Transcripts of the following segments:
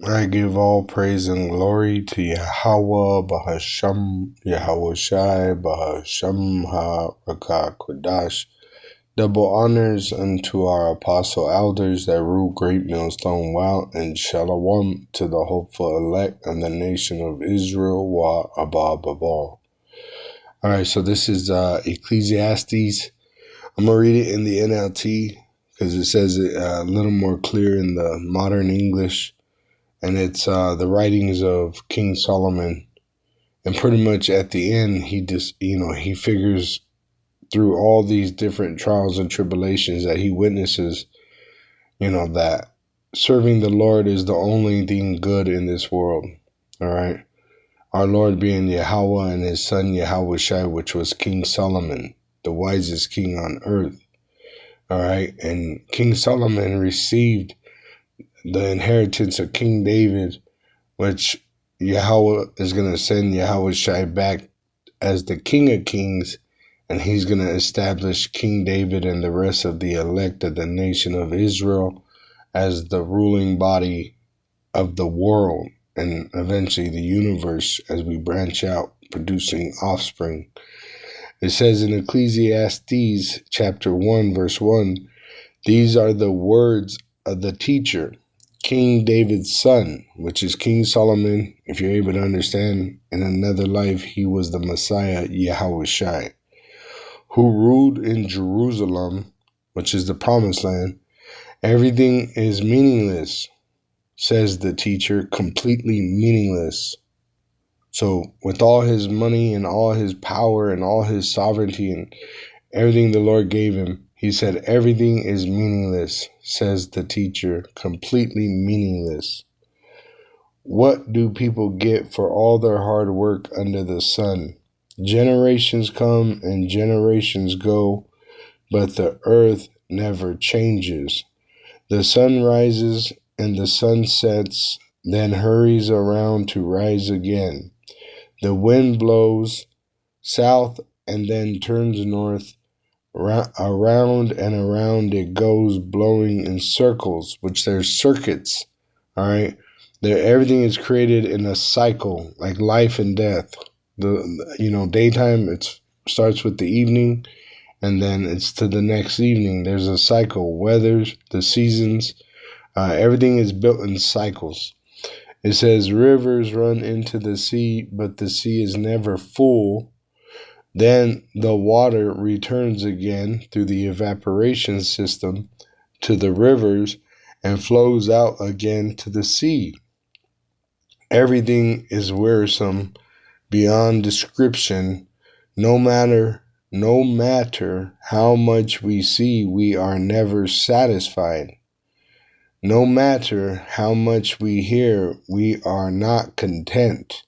I give all praise and glory to Yahweh, Bahasham, Yahweh Shai, Bahasham HaRakah Kodash. Double honors unto our apostle elders that rule Great Millstone Well, and Shalom to the hopeful elect and the nation of Israel, Wa Abba Babal. Alright, so this is Ecclesiastes. I'm going to read it in the NLT because it says it a little more clear in the modern English. And it's the writings of King Solomon. And pretty much at the end, he figures through all these different trials and tribulations that he witnesses, that serving the Lord is the only thing good in this world. All right. Our Lord being Yahweh and his son Yahweh Shai, which was King Solomon, the wisest king on earth. All right. And King Solomon received the inheritance of King David, which Yahweh is going to send Yahweh Shai back as the King of Kings, and he's going to establish King David and the rest of the elect of the nation of Israel as the ruling body of the world and eventually the universe as we branch out, producing offspring. It says in Ecclesiastes chapter 1, verse 1, these are the words of the teacher, King David's son, which is King Solomon. If you're able to understand, in another life, he was the Messiah, Yahweh Shai, who ruled in Jerusalem, which is the promised land. Everything is meaningless, says the teacher, completely meaningless. So with all his money and all his power and all his sovereignty and everything the Lord gave him, he said, everything is meaningless, says the teacher, completely meaningless. What do people get for all their hard work under the sun? Generations come and generations go, but the earth never changes. The sun rises and the sun sets, then hurries around to rise again. The wind blows south and then turns north. Around and around it goes, blowing in circles, which there's circuits. All right, everything is created in a cycle, like life and death. Daytime starts with the evening, and then it's to the next evening. There's a cycle, weathers, the seasons, everything is built in cycles. It says rivers run into the sea, but the sea is never full. Then the water returns again through the evaporation system to the rivers and flows out again to the sea. Everything is wearisome beyond description. No matter how much we see, we are never satisfied. No matter how much we hear, we are not content.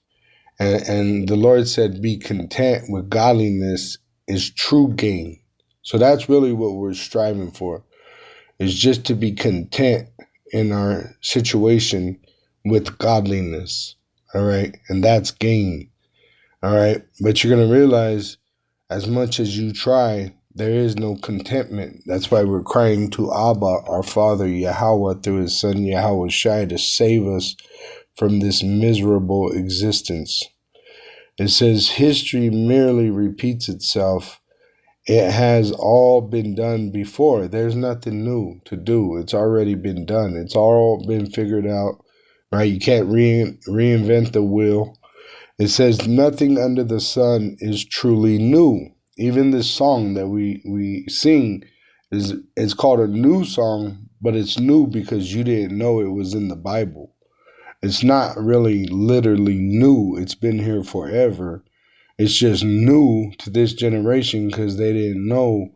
And the Lord said, be content with godliness is true gain. So that's really what we're striving for, is just to be content in our situation with godliness. All right. And that's gain. All right. But you're going to realize as much as you try, there is no contentment. That's why we're crying to Abba, our Father, Yahweh, through his son, Yahweh Shai, to save us from this miserable existence. It says history merely repeats itself. It has all been done before. There's nothing new to do. It's already been done. It's all been figured out, right? You can't reinvent the wheel. It says nothing under the sun is truly new. Even this song that we sing it's called a new song, but it's new because you didn't know it was in the Bible. It's not really literally new. It's been here forever. It's just new to this generation because they didn't know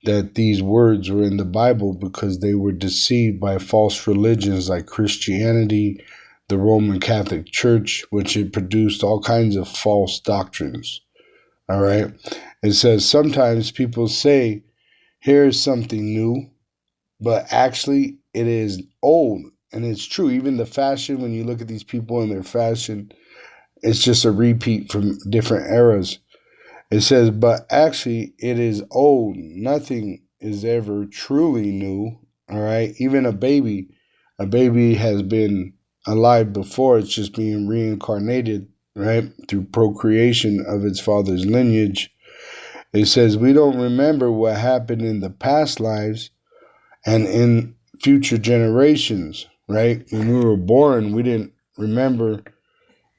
that these words were in the Bible because they were deceived by false religions like Christianity, the Roman Catholic Church, which it produced all kinds of false doctrines. All right. It says sometimes people say, here's something new, but actually it is old. And it's true. Even the fashion, when you look at these people and their fashion, it's just a repeat from different eras. It says, but actually it is old. Nothing is ever truly new. All right. Even a baby has been alive before. It's just being reincarnated, right, through procreation of its father's lineage. It says we don't remember what happened in the past lives and in future generations, right? When we were born, we didn't remember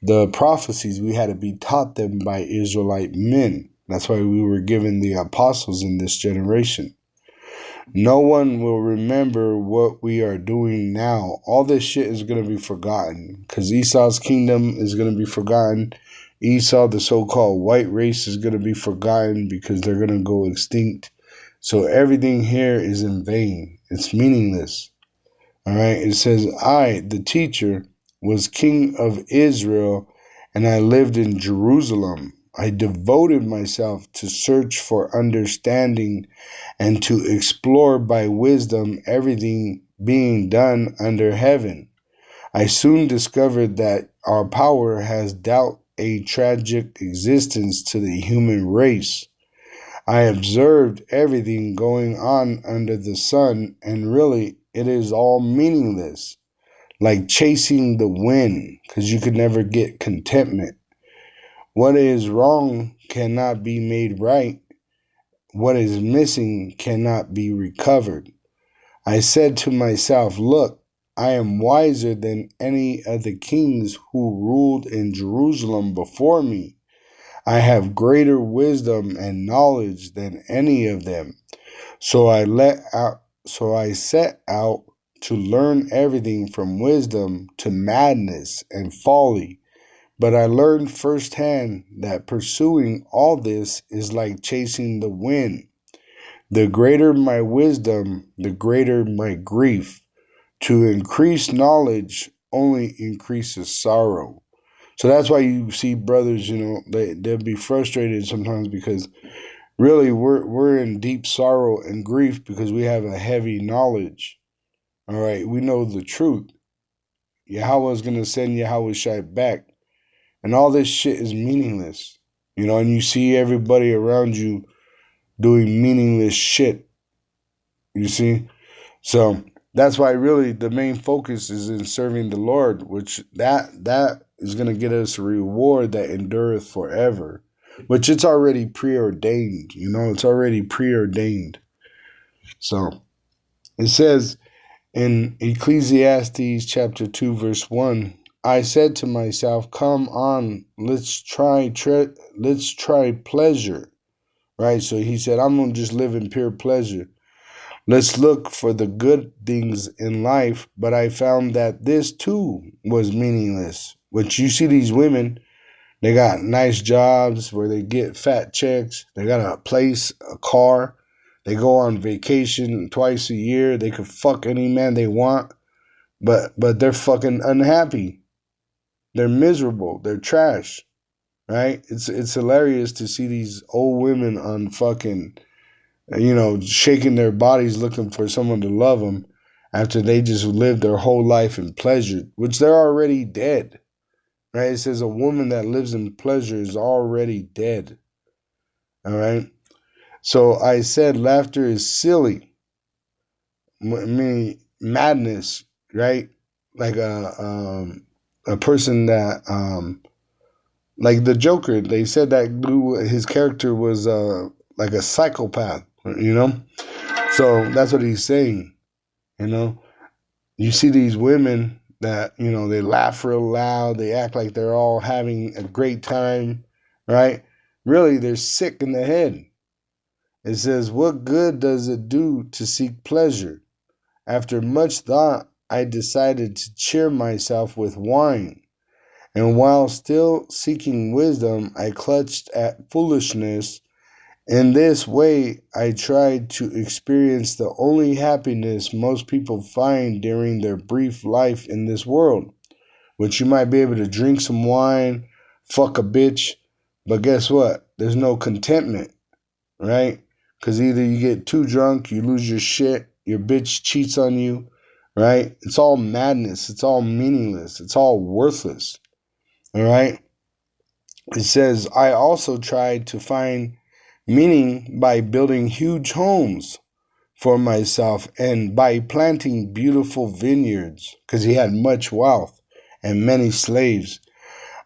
the prophecies. We had to be taught them by Israelite men. That's why we were given the apostles in this generation. No one will remember what we are doing now. All this shit is going to be forgotten because Esau's kingdom is going to be forgotten. Esau, the so-called white race, is going to be forgotten because they're going to go extinct. So everything here is in vain. It's meaningless. All right. It says, I, the teacher, was king of Israel, and I lived in Jerusalem. I devoted myself to search for understanding and to explore by wisdom everything being done under heaven. I soon discovered that our power has dealt a tragic existence to the human race. I observed everything going on under the sun, and really, it is all meaningless, like chasing the wind, because you could never get contentment. What is wrong cannot be made right. What is missing cannot be recovered. I said to myself, look, I am wiser than any of the kings who ruled in Jerusalem before me. I have greater wisdom and knowledge than any of them. So I set out to learn everything from wisdom to madness and folly. But I learned firsthand that pursuing all this is like chasing the wind. The greater my wisdom, the greater my grief. To increase knowledge only increases sorrow. So that's why you see brothers, they'll be frustrated sometimes because really we're in deep sorrow and grief because we have a heavy knowledge. All right, we know the truth. Yahweh is going to send Yahweh Shai back. And all this shit is meaningless. And you see everybody around you doing meaningless shit. You see? So that's why really the main focus is in serving the Lord, which that is going to get us a reward that endureth forever, which it's already preordained. It's already preordained. So it says in Ecclesiastes chapter 2, verse 1, I said to myself, come on, let's try pleasure. Right? So he said, I'm going to just live in pure pleasure. Let's look for the good things in life. But I found that this too was meaningless. Which you see these women, they got nice jobs where they get fat checks. They got a place, a car. They go on vacation twice a year. They could fuck any man they want. But they're fucking unhappy. They're miserable. They're trash. Right? It's hilarious to see these old women on fucking, shaking their bodies looking for someone to love them after they just lived their whole life in pleasure, which they're already dead. Right? It says a woman that lives in pleasure is already dead. All right? So I said laughter is silly. I mean, madness, right? Like a person that, like the Joker, they said that his character was like a psychopath, So that's what he's saying, You see these women that, they laugh real loud. They act like they're all having a great time, right? Really, they're sick in the head. It says, what good does it do to seek pleasure? After much thought, I decided to cheer myself with wine. And while still seeking wisdom, I clutched at foolishness. In this way, I tried to experience the only happiness most people find during their brief life in this world, which you might be able to drink some wine, fuck a bitch, but guess what? There's no contentment, right? Because either you get too drunk, you lose your shit, your bitch cheats on you, right? It's all madness. It's all meaningless. It's all worthless. All right. It says, I also tried to find meaning by building huge homes for myself and by planting beautiful vineyards because he had much wealth. and many slaves.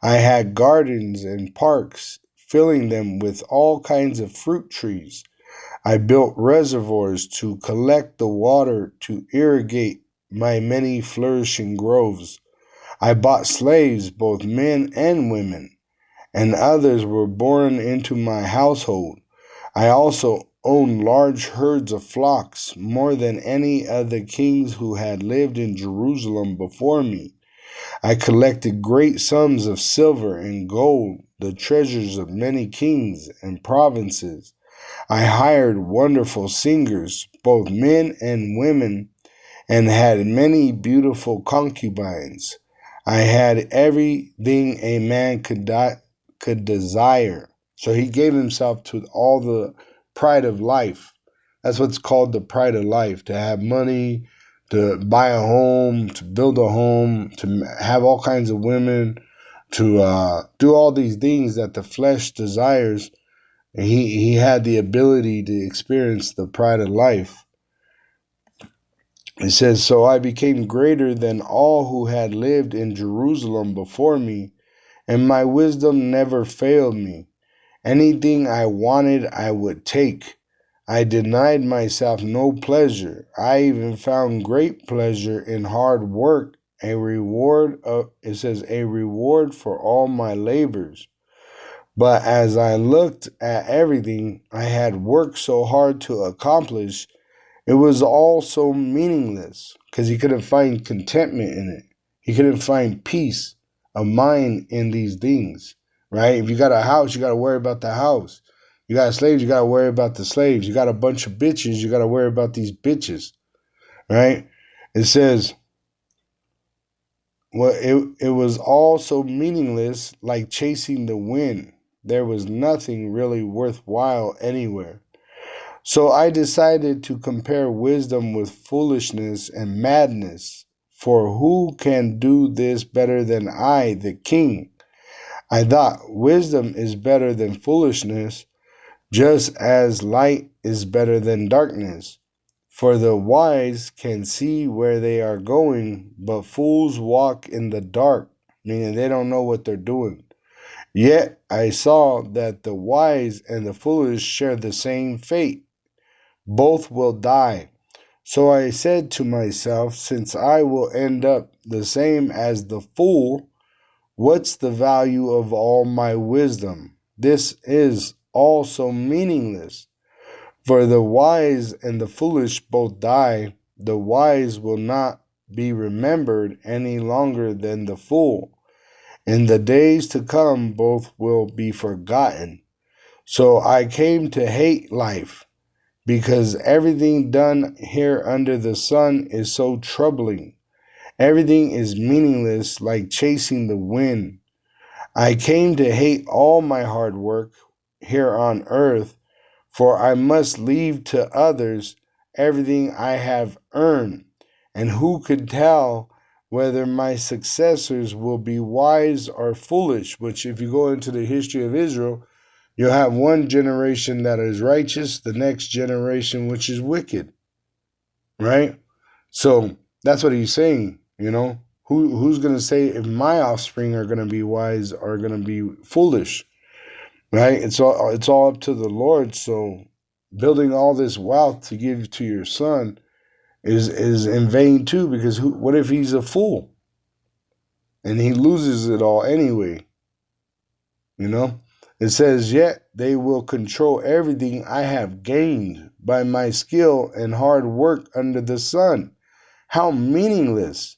I had gardens and parks, filling them with all kinds of fruit trees. I built reservoirs to collect the water to irrigate my many flourishing groves. I bought slaves, both men and women, and others were born into my household. I also owned large herds of flocks, more than any of the kings who had lived in Jerusalem before me. I collected great sums of silver and gold, the treasures of many kings and provinces. I hired wonderful singers, both men and women, and had many beautiful concubines. I had everything a man could desire. So he gave himself to all the pride of life. That's what's called the pride of life, to have money, to buy a home, to build a home, to have all kinds of women, to do all these things that the flesh desires. And he had the ability to experience the pride of life. It says, so I became greater than all who had lived in Jerusalem before me, and my wisdom never failed me. Anything I wanted, I would take. I denied myself no pleasure. I even found great pleasure in hard work, a reward for all my labors. But as I looked at everything I had worked so hard to accomplish, it was all so meaningless because he couldn't find contentment in it. He couldn't find peace of mind in these things, right? If you got a house, you got to worry about the house. You got slaves, you got to worry about the slaves. You got a bunch of bitches, you got to worry about these bitches, right? It says, well, it was all so meaningless, like chasing the wind. There was nothing really worthwhile anywhere. So I decided to compare wisdom with foolishness and madness. For who can do this better than I, the king? I thought, wisdom is better than foolishness, just as light is better than darkness. For the wise can see where they are going, but fools walk in the dark, meaning they don't know what they're doing. Yet I saw that the wise and the foolish share the same fate. Both will die. So I said to myself, since I will end up the same as the fool, what's the value of all my wisdom? This is also meaningless. For the wise and the foolish both die. The wise will not be remembered any longer than the fool. In the days to come, both will be forgotten. So I came to hate life, because everything done here under the sun is so troubling. Everything is meaningless, like chasing the wind. I came to hate all my hard work here on earth, for I must leave to others everything I have earned. And who could tell whether my successors will be wise or foolish? Which, if you go into the history of Israel, you'll have one generation that is righteous, the next generation which is wicked, right? So that's what he's saying, you know. Who's going to say if my offspring are going to be wise or going to be foolish, right? It's all up to the Lord. So building all this wealth to give to your son is in vain too, because what if he's a fool and he loses it all anyway, you know? It says, yet they will control everything I have gained by my skill and hard work under the sun. How meaningless.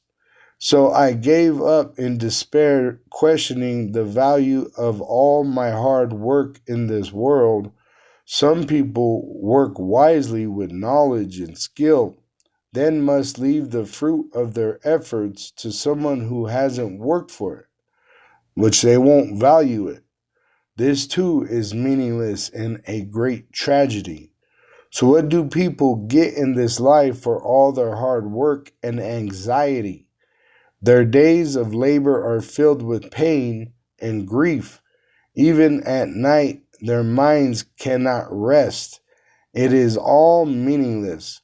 So I gave up in despair, questioning the value of all my hard work in this world. Some people work wisely with knowledge and skill, then must leave the fruit of their efforts to someone who hasn't worked for it, which they won't value it. This too is meaningless and a great tragedy. So what do people get in this life for all their hard work and anxiety? Their days of labor are filled with pain and grief. Even at night, their minds cannot rest. It is all meaningless.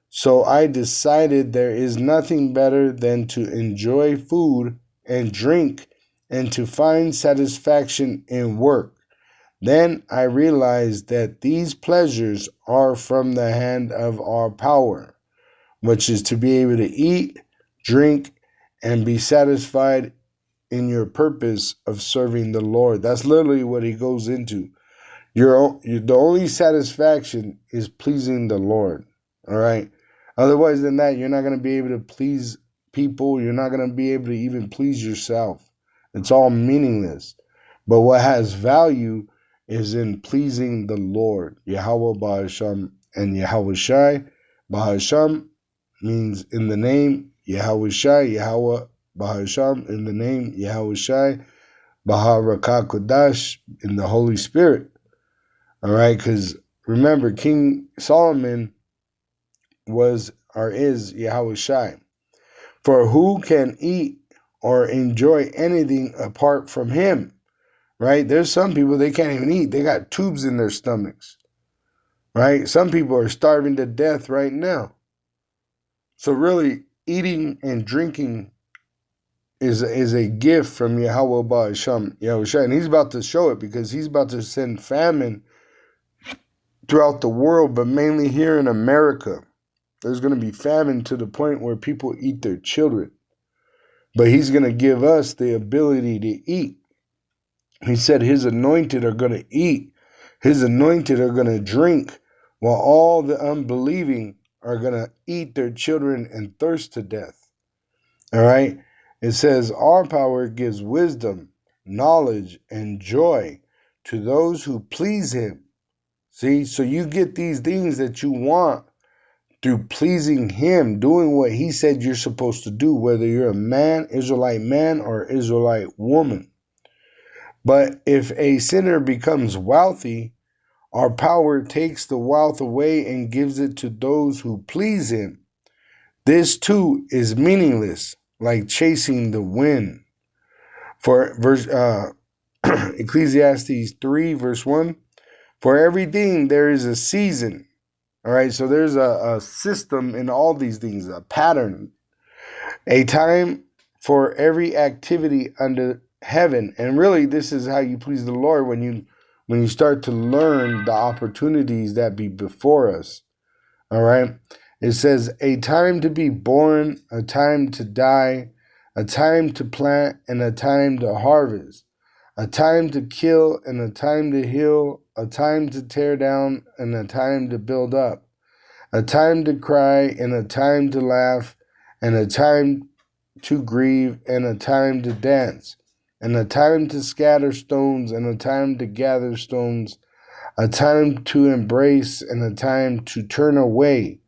So I decided there is nothing better than to enjoy food and drink and to find satisfaction in work. Then I realized that these pleasures are from the hand of our power, which is to be able to eat, drink, and be satisfied in your purpose of serving the Lord. That's literally what he goes into. The only satisfaction is pleasing the Lord. All right. Otherwise than that, you're not going to be able to please people. You're not going to be able to even please yourself. It's all meaningless. But what has value is in pleasing the Lord. Yahweh Bahasham and Yahweh Shai. Bahasham means in the name Yahweh Shai. Yahweh Bahasham in the name Yahweh Shai. Baharakah Kodash in the Holy Spirit. All right, because remember, King Solomon was or is Yahweh Shai. For who can eat or enjoy anything apart from him? Right? There's some people, they can't even eat. They got tubes in their stomachs. Right? Some people are starving to death right now. So really, eating and drinking is a gift from Yahweh Ba'asham, Yahweh Shai. And he's about to show it because he's about to send famine throughout the world, but mainly here in America. There's going to be famine to the point where people eat their children. But he's going to give us the ability to eat. He said his anointed are going to eat. His anointed are going to drink, while all the unbelieving are going to eat their children and thirst to death. All right? It says our power gives wisdom, knowledge, and joy to those who please him. See, so you get these things that you want through pleasing him, doing what he said you're supposed to do, whether you're a man, Israelite man, or Israelite woman. But if a sinner becomes wealthy, our power takes the wealth away and gives it to those who please him. This too is meaningless, like chasing the wind. For Ecclesiastes 3, verse 1, for everything there is a season. All right, so there's a system in all these things, a pattern, a time for every activity under heaven. And really, this is how you please the Lord when you start to learn the opportunities that be before us. All right, it says a time to be born, a time to die, a time to plant, and a time to harvest, a time to kill and a time to heal, a time to tear down and a time to build up, a time to cry and a time to laugh, and a time to grieve and a time to dance, and a time to scatter stones and a time to gather stones, a time to embrace and a time to turn away,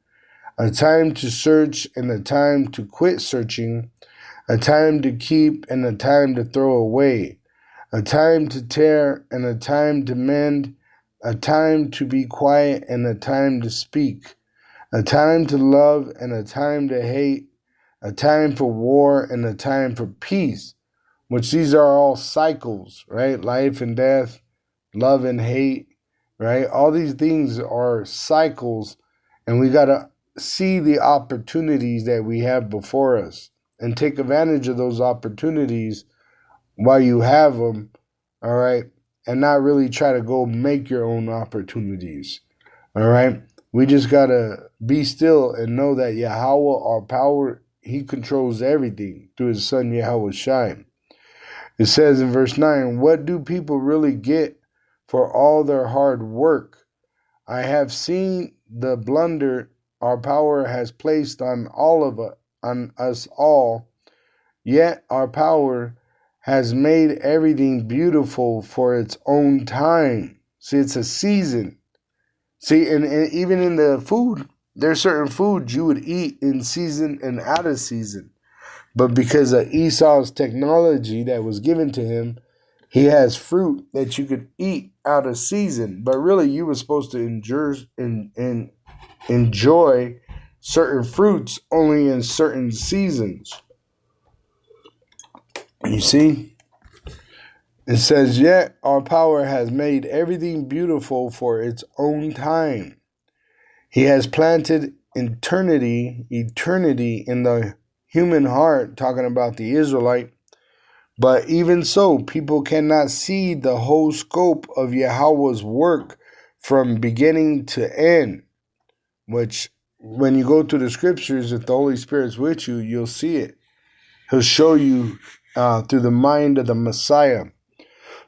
a time to search and a time to quit searching, a time to keep and a time to throw away, a time to tear and a time to mend, a time to be quiet and a time to speak, a time to love and a time to hate, a time for war and a time for peace, which these are all cycles, right? Life and death, love and hate, right? All these things are cycles, and we got to see the opportunities that we have before us and take advantage of those opportunities while you have them, all right, and not really try to go make your own opportunities, all right? We just got to be still and know that Yahweh, our power, he controls everything through his son Yahweh Shai. It says in verse 9, what do people really get for all their hard work? I have seen the blunder our power has placed on us all, yet our power has made everything beautiful for its own time. See, it's a season. See, and even in the food, there's certain foods you would eat in season and out of season. But because of Esau's technology that was given to him, he has fruit that you could eat out of season. But really, you were supposed to enjoy certain fruits only in certain seasons. You see? It says, yet our power has made everything beautiful for its own time. He has planted eternity in the human heart, talking about the Israelite, But even so, people cannot see the whole scope of Yahweh's work from beginning to end, which when you go through the scriptures, if the Holy Spirit's with you, you'll see it. He'll show you through the mind of the Messiah.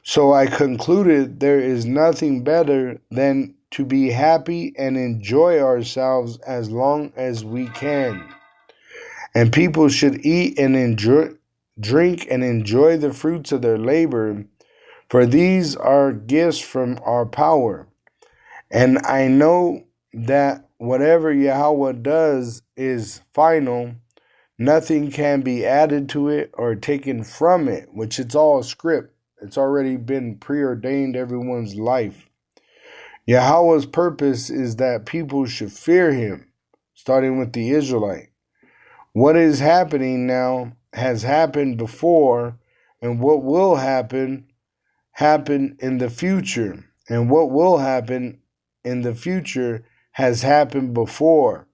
So I concluded there is nothing better than to be happy and enjoy ourselves as long as we can. And people should eat and drink and enjoy the fruits of their labor, for these are gifts from our power. And I know that whatever Yahweh does is final. Nothing can be added to it or taken from it, which it's all a script. It's already been preordained everyone's life. Yahweh's purpose is that people should fear him, starting with the Israelite. What is happening now has happened before, and what will happen in the future. And what will happen in the future has happened before,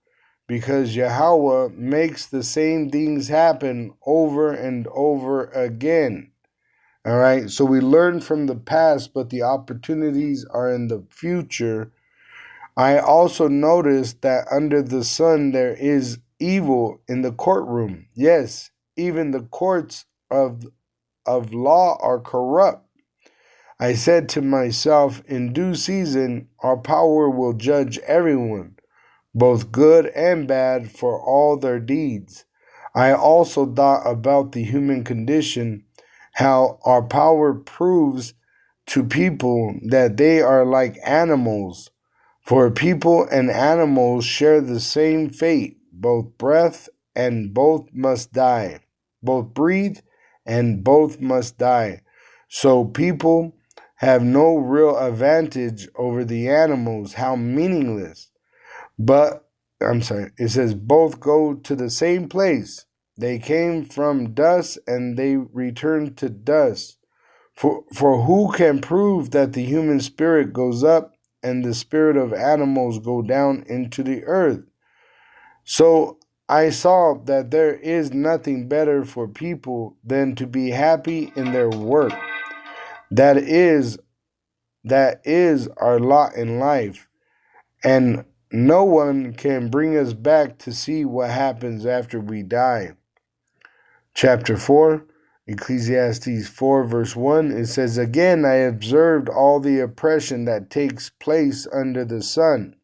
because Yahweh makes the same things happen over and over again. All right, so we learn from the past, but the opportunities are in the future. I also noticed that under the sun there is evil in the courtroom. Yes, even the courts of law are corrupt. I said to myself, in due season, our power will judge everyone, both good and bad, for all their deeds. I also thought about the human condition, how our power proves to people that they are like animals. For people and animals share the same fate, both breath and both must die. Both breathe and both must die. So people have no real advantage over the animals. How meaningless. But, it says both go to the same place. They came from dust and they return to dust. For who can prove that the human spirit goes up and the spirit of animals go down into the earth? So I saw that there is nothing better for people than to be happy in their work. That is our lot in life. And no one can bring us back to see what happens after we die. Chapter 4, Ecclesiastes 4, verse 1, it says, Again, I observed all the oppression that takes place under the sun.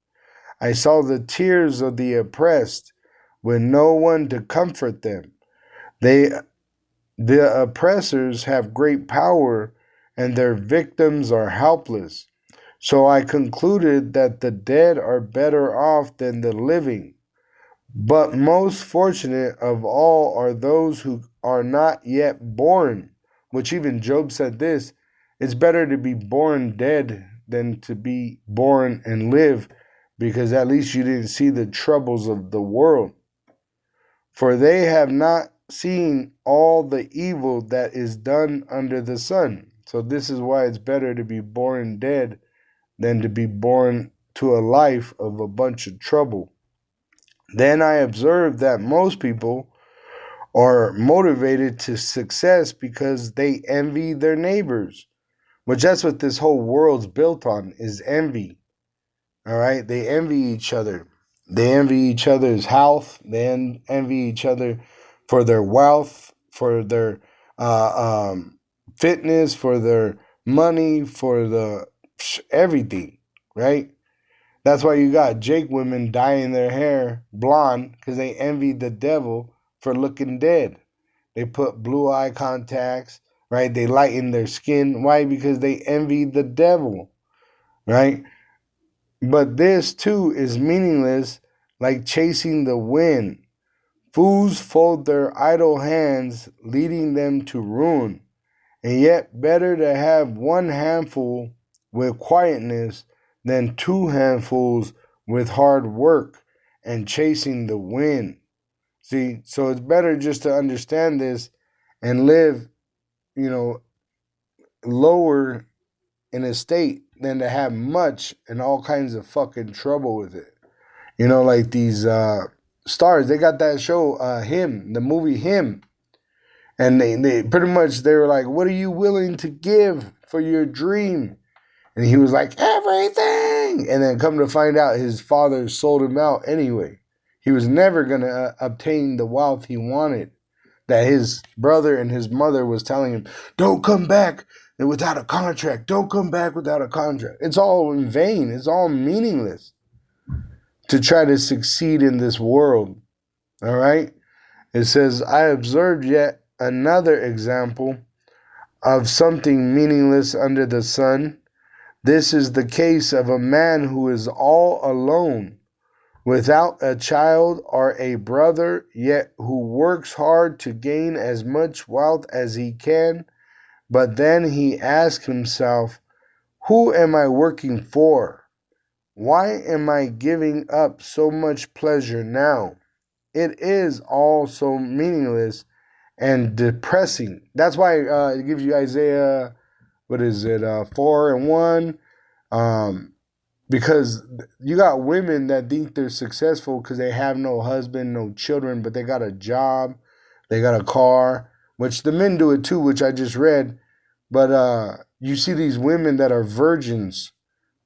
I saw the tears of the oppressed, with no one to comfort them. The oppressors have great power, and their victims are helpless. So I concluded that the dead are better off than the living. But most fortunate of all are those who are not yet born, which even Job said this, it's better to be born dead than to be born and live, because at least you didn't see the troubles of the world. For they have not seen all the evil that is done under the sun. So this is why it's better to be born dead than to be born to a life of a bunch of trouble. Then I observed that most people are motivated to success because they envy their neighbors, which that's what this whole world's built on, is envy. All right, they envy each other. They envy each other's health. They envy each other for their wealth, for their fitness, for their money, for the everything, right? That's why you got Jake women dyeing their hair blonde, because they envy the devil for looking dead. They put blue eye contacts, right? They lighten their skin. Why? Because they envy the devil, right? But this too is meaningless, like chasing the wind. Fools fold their idle hands, leading them to ruin. And yet better to have one handful with quietness than two handfuls with hard work and chasing the wind. See, so it's better just to understand this and live, lower in a state than to have much and all kinds of fucking trouble with it. Like these stars, they got that show, Him, the movie Him. And they pretty much, they were like, what are you willing to give for your dream? And he was like, everything. And then come to find out, his father sold him out anyway. He was never going to obtain the wealth he wanted, that his brother and his mother was telling him, don't come back without a contract. Don't come back without a contract. It's all in vain. It's all meaningless to try to succeed in this world. All right? It says, I observed yet another example of something meaningless under the sun. This is the case of a man who is all alone, without a child or a brother, yet who works hard to gain as much wealth as he can. But then he asks himself, who am I working for? Why am I giving up so much pleasure now? It is all so meaningless and depressing. That's why it gives you Isaiah, 4:1. Because you got women that think they're successful because they have no husband, no children, but they got a job, they got a car, which the men do it too, which I just read. But you see these women that are virgins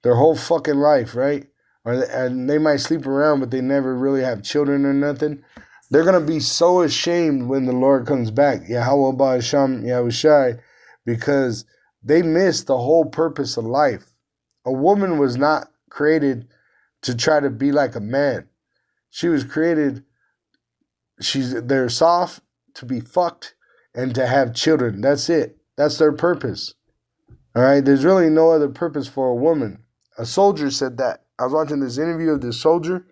their whole fucking life, right? And they might sleep around, but they never really have children or nothing. They're going to be so ashamed when the Lord comes back, Yahweh Ba'asham Yahushai, because they missed the whole purpose of life. A woman was not created to try to be like a man. She was created, they're soft, to be fucked, and to have children. That's it. That's their purpose. All right? There's really no other purpose for a woman. A soldier said that. I was watching this interview of this soldier,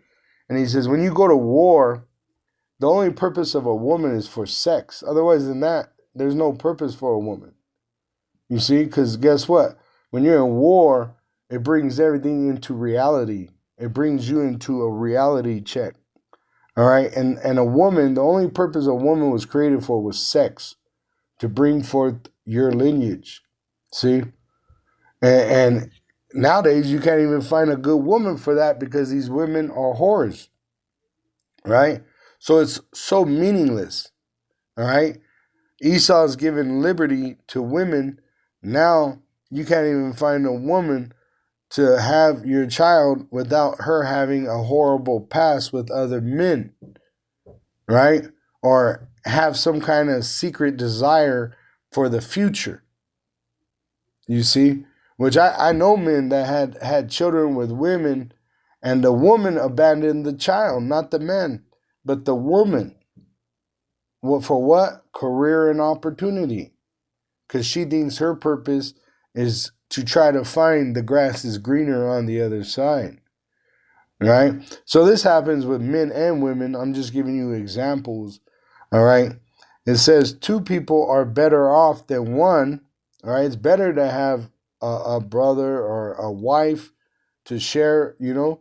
and he says, when you go to war, the only purpose of a woman is for sex. Otherwise than that, there's no purpose for a woman. You see? Because guess what? When you're in war, it brings everything into reality. It brings you into a reality check. All right? And a woman, the only purpose a woman was created for was sex, to bring forth your lineage. See? And nowadays, you can't even find a good woman for that because these women are whores. Right? So it's so meaningless. All right? Esau's given liberty to women. Now you can't even find a woman to have your child without her having a horrible past with other men, right? Or have some kind of secret desire for the future. You see? Which I know men that had children with women, and the woman abandoned the child, not the man, but the woman. For what? Career and opportunity. Because she thinks her purpose is to try to find the grass is greener on the other side. Right? So this happens with men and women. I'm just giving you examples. All right? It says two people are better off than one. All right? It's better to have a brother or a wife to share, your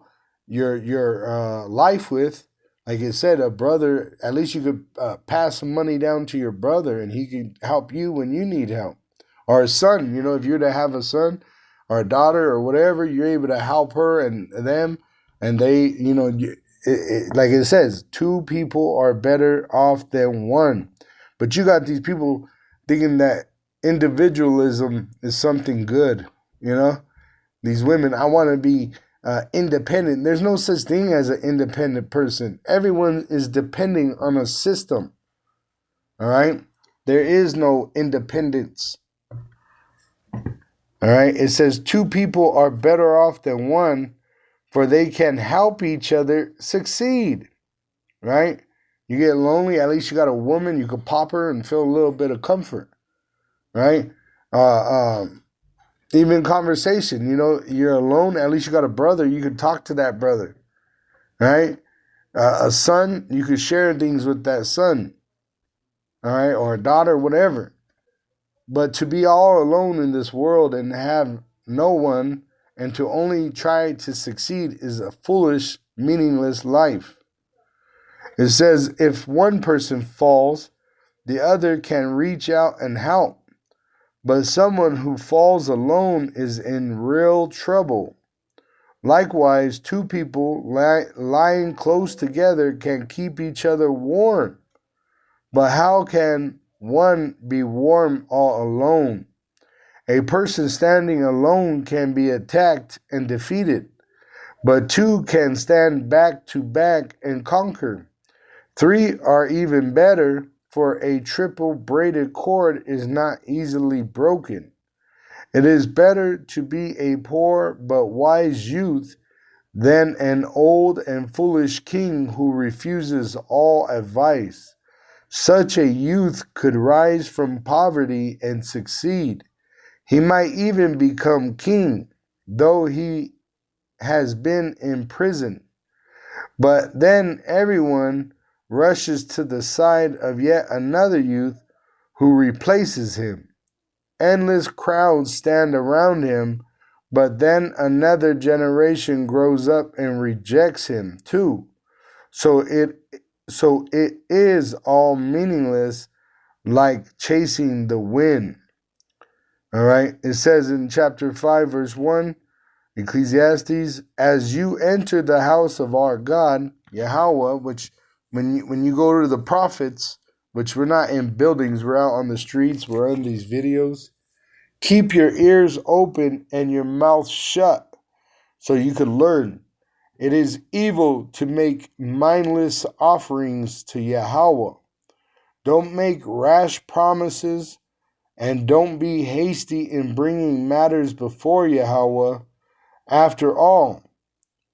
life with. Like it said, a brother, at least you could pass some money down to your brother and he can help you when you need help. Or a son, if you're to have a son or a daughter or whatever, you're able to help her and them. And they, like it says, two people are better off than one. But you got these people thinking that individualism is something good, These women, I want to be independent. There's no such thing as an independent person. Everyone is depending on a system. All right? There is no independence. All right? It says two people are better off than one, for they can help each other succeed. Right? You get lonely, at least you got a woman, you could pop her and feel a little bit of comfort. Right? Even conversation, you're alone, at least you got a brother, you can talk to that brother, right? A son, you could share things with that son, all right? Or a daughter, whatever. But to be all alone in this world and have no one and to only try to succeed is a foolish, meaningless life. It says, if one person falls, the other can reach out and help. But someone who falls alone is in real trouble. Likewise, two people lying close together can keep each other warm. But how can one be warm all alone. A person standing alone can be attacked and defeated, but two can stand back to back and conquer. Three are even better, for a triple braided cord is not easily broken. It is better to be a poor but wise youth than an old and foolish king who refuses all advice. Such a youth could rise from poverty and succeed. He might even become king, though he has been in prison. But then everyone rushes to the side of yet another youth who replaces him. Endless crowds stand around him, but then another generation grows up and rejects him too. So it is all meaningless, like chasing the wind. All right. It says in chapter 5, verse 1, Ecclesiastes, as you enter the house of our God, Yahweh, which when you go to the prophets, which we're not in buildings, we're out on the streets, we're in these videos, keep your ears open and your mouth shut so you can learn. It is evil to make mindless offerings to Yahweh. Don't make rash promises, and don't be hasty in bringing matters before Yahweh. After all,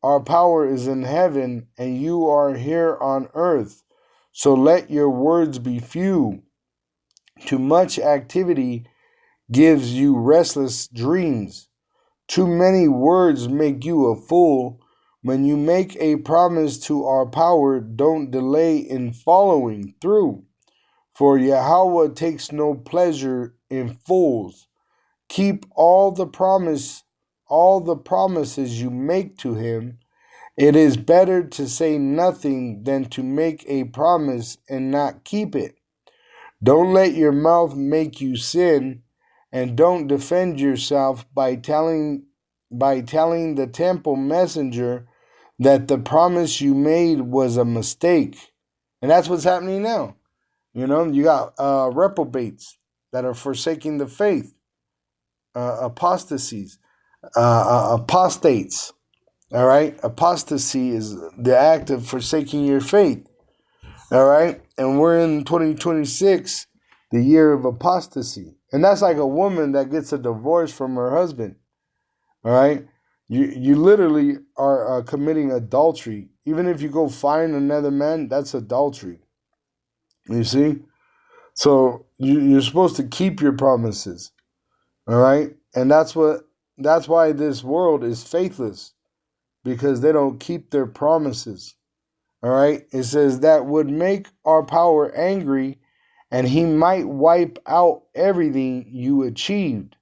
our power is in heaven, and you are here on earth. So let your words be few. Too much activity gives you restless dreams. Too many words make you a fool. When you make a promise to our power, don't delay in following through. For Yahweh takes no pleasure in fools. Keep all the promises you make to him. It is better to say nothing than to make a promise and not keep it. Don't let your mouth make you sin, and don't defend yourself by telling the temple messenger that the promise you made was a mistake. And that's what's happening now. You got reprobates that are forsaking the faith, apostates. All right, apostasy is the act of forsaking your faith. All right, and we're in 2026, the year of apostasy, and that's like a woman that gets a divorce from her husband. All right, you literally are committing adultery. Even if you go find another man, that's adultery. You see, so you're supposed to keep your promises. All right, and that's why this world is faithless, because they don't keep their promises. All right, it says that would make our power angry, and he might wipe out everything you achieved.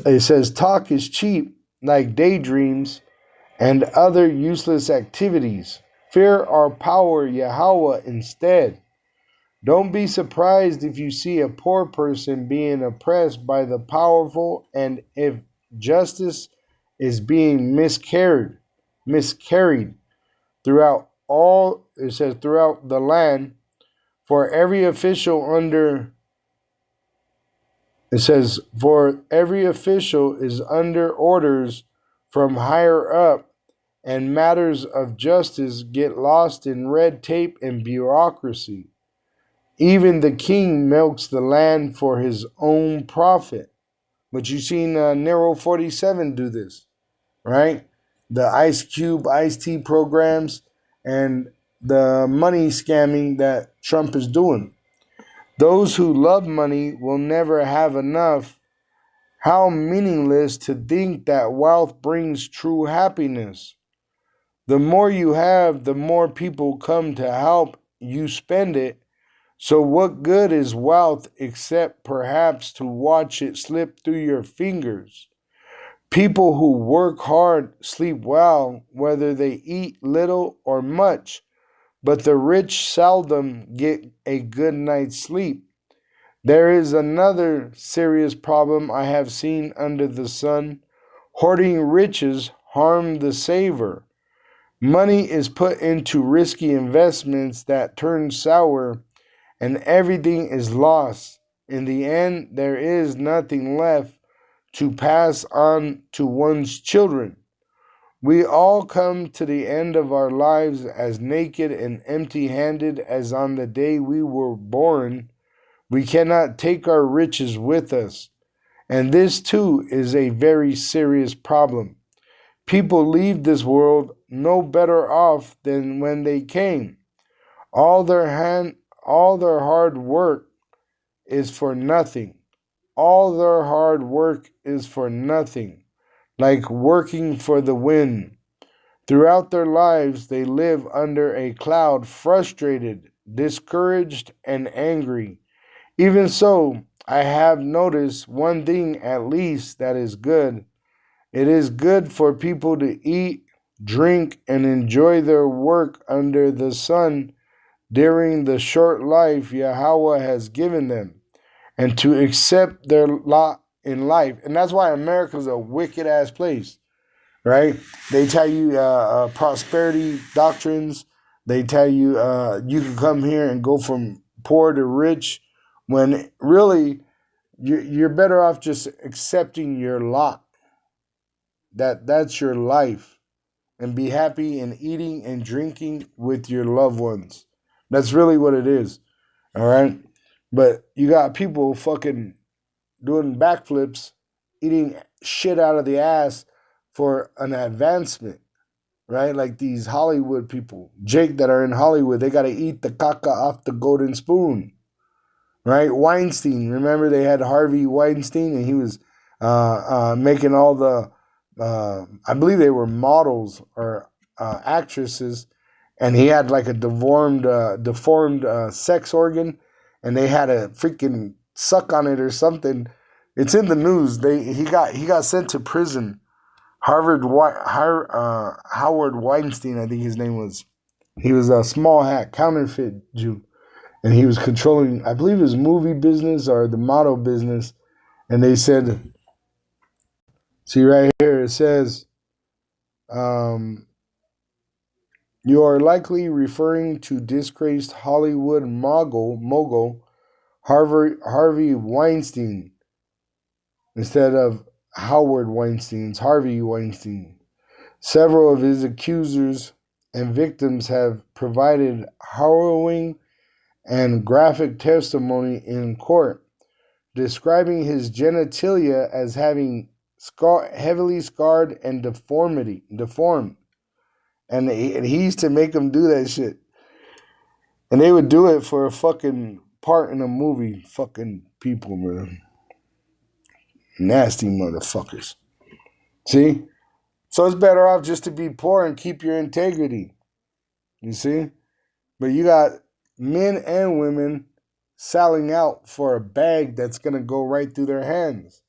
It says talk is cheap, like daydreams and other useless activities. Fear our power, Yahweh, instead. Don't be surprised if you see a poor person being oppressed by the powerful, and if justice is being miscarried throughout the land. For every official is under orders from higher up, and matters of justice get lost in red tape and bureaucracy. Even the king milks the land for his own profit. But you've seen Nero 47 do this, right? The Ice Cube, Ice-T programs, and the money scamming that Trump is doing. Those who love money will never have enough. How meaningless to think that wealth brings true happiness. The more you have, the more people come to help you spend it. So what good is wealth except perhaps to watch it slip through your fingers? People who work hard sleep well, whether they eat little or much, but the rich seldom get a good night's sleep. There is another serious problem I have seen under the sun. Hoarding riches harm the saver. Money is put into risky investments that turn sour, and everything is lost. In the end, there is nothing left to pass on to one's children. We all come to the end of our lives as naked and empty-handed as on the day we were born. We cannot take our riches with us. And this too is a very serious problem. People leave this world no better off than when they came. All their hard work is for nothing. All their hard work is for nothing, like working for the wind. Throughout their lives, they live under a cloud, frustrated, discouraged, and angry. Even so, I have noticed one thing at least that is good. It is good for people to eat, drink, and enjoy their work under the sun during the short life Yahweh has given them, and to accept their lot in life. And that's why America's a wicked ass place, right? They tell you prosperity doctrines. They tell you you can come here and go from poor to rich, when really you're better off just accepting your lot. That's your life, and be happy in eating and drinking with your loved ones. That's really what it is. All right. But you got people fucking doing backflips, eating shit out of the ass for an advancement, right? Like these Hollywood people, Jake, that are in Hollywood, they got to eat the caca off the golden spoon, right? Weinstein, remember they had Harvey Weinstein, and he was making all the, I believe they were models or actresses, and he had like a deformed sex organ, and they had a freaking suck on it or something. It's in the news. He got sent to prison. Howard Weinstein, I think his name was. He was a small hat, counterfeit Jew, and he was controlling, I believe, his movie business or the model business. And they said, see right here, it says, you are likely referring to disgraced Hollywood mogul Harvey Weinstein instead of Howard Weinstein's Harvey Weinstein. Several of his accusers and victims have provided harrowing and graphic testimony in court, describing his genitalia as having heavily scarred and deformed. And he used to make them do that shit. And they would do it for a fucking part in a movie. Fucking people, man. Nasty motherfuckers. See? So it's better off just to be poor and keep your integrity. You see? But you got men and women selling out for a bag that's going to go right through their hands.